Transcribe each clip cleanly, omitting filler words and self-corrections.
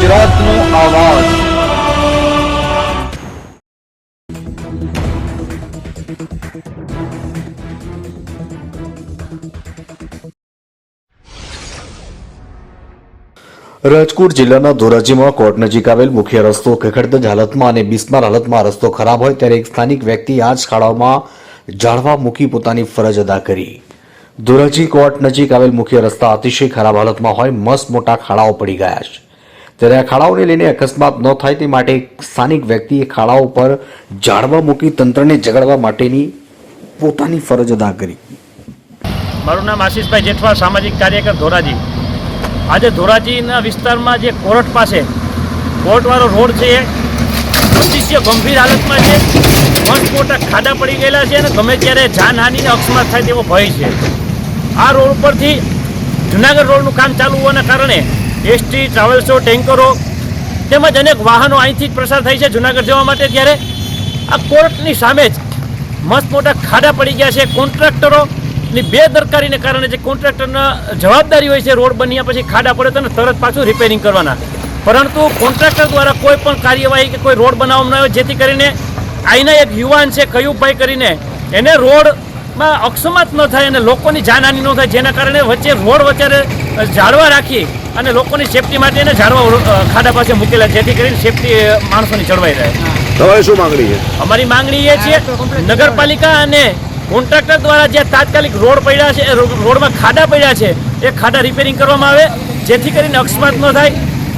વિરોધનો અવાજ। રાજકોટ જિલ્લાના ધોરાજીમાં કોર્ટ નજીક આવેલ મુખ્ય રસ્તો ખખડધજ હાલતમાં અને બિસ્માર હાલતમાં રસ્તો ખરાબ હોય ત્યારે એક સ્થાનિક વ્યક્તિ આ જ ખાડાઓમાં ઝાડવા મૂકી પોતાની ફરજ અદા કરી। ધોરાજી કોર્ટ નજીક આવેલ મુખ્ય રસ્તા અતિશય ખરાબ હાલતમાં હોય મસ્ત મોટા ખાડાઓ પડી ગયા છે ત્યારે આ ખાડાઓને લઈને અકસ્માત ન થાય તે માટે એક સ્થાનિક વ્યક્તિએ ખાડાઓ પર ઝાડવા મૂકી તંત્રને જગાડવા માટેની પોતાની ફરજ અદા કરી। મારું નામ આશીષભાઈ જેઠવા, સામાજિક કાર્યકર ધોરાજી। આજે ધોરાજીના વિસ્તારમાં જે કોર્ટ પાસે કોર્ટવાળો રોડ છે એ અતિશય ગંભીર હાલતમાં છે। મસ્ત મોટા ખાડા પડી ગયેલા છે અને ગમે ત્યારે જાનહાનિને અકસ્માત થાય તેવો ભય છે। આ રોડ ઉપરથી જુનાગઢ રોડનું કામ ચાલુ હોવાના કારણે એસટી, ટ્રાવેલ્સો, ટેન્કરો તેમજ અનેક વાહનો અહીંથી જ પ્રસાર થાય છે જુનાગઢ જવા માટે। ત્યારે આ કોર્ટની સામે જ મસ્ત મોટા ખાડા પડી ગયા છે। કોન્ટ્રાક્ટરોની બેદરકારીને કારણે જે કોન્ટ્રાક્ટરના જવાબદારી હોય છે રોડ બન્યા પછી ખાડા પડે તો તરત પાછું રિપેરિંગ કરવાના, પરંતુ કોન્ટ્રાક્ટર દ્વારા કોઈ પણ કાર્યવાહી કે કોઈ રોડ બનાવવામાં ન આવે, જેથી કરીને અહીંના એક યુવાન છે કયુભાઈ કરીને, એને રોડમાં અકસ્માત ન થાય અને લોકોની જાનહાનિ ન થાય, જેના કારણે વચ્ચે રોડ વચ્ચે ઝાડવા રાખી અને લોકોની સેફટી માટે એને ઝાડવા ખાડા પાસે મૂકેલા, જેથી કરીને સેફટી માણસોની જળવાઈ રહે। તમારી શું માંગણી છે? અમારી માંગણી એ છે નગરપાલિકા અને કોન્ટ્રાક્ટર દ્વારા જે તાત્કાલિક રોડ પડ્યા છે, રોડમાં ખાડા પડ્યા છે, એ ખાડા રિપેરિંગ કરવામાં આવે, જેથી કરીને અકસ્માત ન થાય।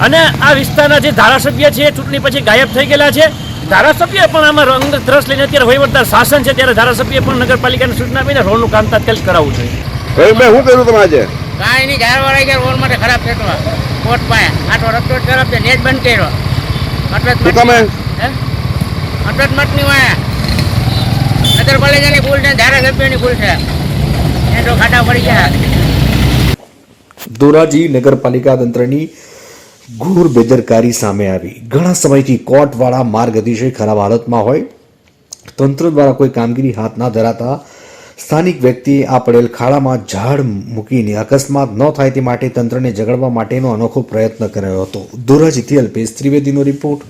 અને આ વિસ્તારના જે ધારાસભ્ય છે એ ચૂંટણી પછી ગાયબ થઈ ગયેલા છે। ધારાસભ્ય પણ આમાં અંગત રસ લઈને અત્યારે વહીવટદાર શાસન છે, ત્યારે ધારાસભ્ય પણ નગરપાલિકાને સૂચના આપીને રોડનું કામ તાત્કાલિક કરાવવું જોઈએ। શું કર્યું તમે આજે? કાંઈ નહીં, ઝાડવા રહી ગયા રોડ માટે ખરાબ થતો કોર્ટ પાસે આટલો રસ્તો ખરાબ છે, નેટ બંધ કર્યો અટટમટની વાયા નગરપાલિકાની ભૂલ છે, ધારાસભ્યની ભૂલ છે, એ તો ખાડા પડી ગયા। ધોરાજી નગરપાલિકા તંત્રની ઘોર બેદરકારી સામે આવી। ઘણા સમયથી કોર્ટવાળા માર્ગ અતિશય ખરાબ હાલતમાં હોય, તંત્ર દ્વારા કોઈ કામગીરી હાથ ના ધરાતા સ્થાનિક વ્યક્તિએ આ પડેલ ખાડામાં ઝાડ મૂકીને અકસ્માત ન થાય તે માટે તંત્રને જગાડવા માટેનો અનોખો પ્રયત્ન કર્યો હતો। ધોરાજીથી અલ્પેશ ત્રિવેદીનો રિપોર્ટ।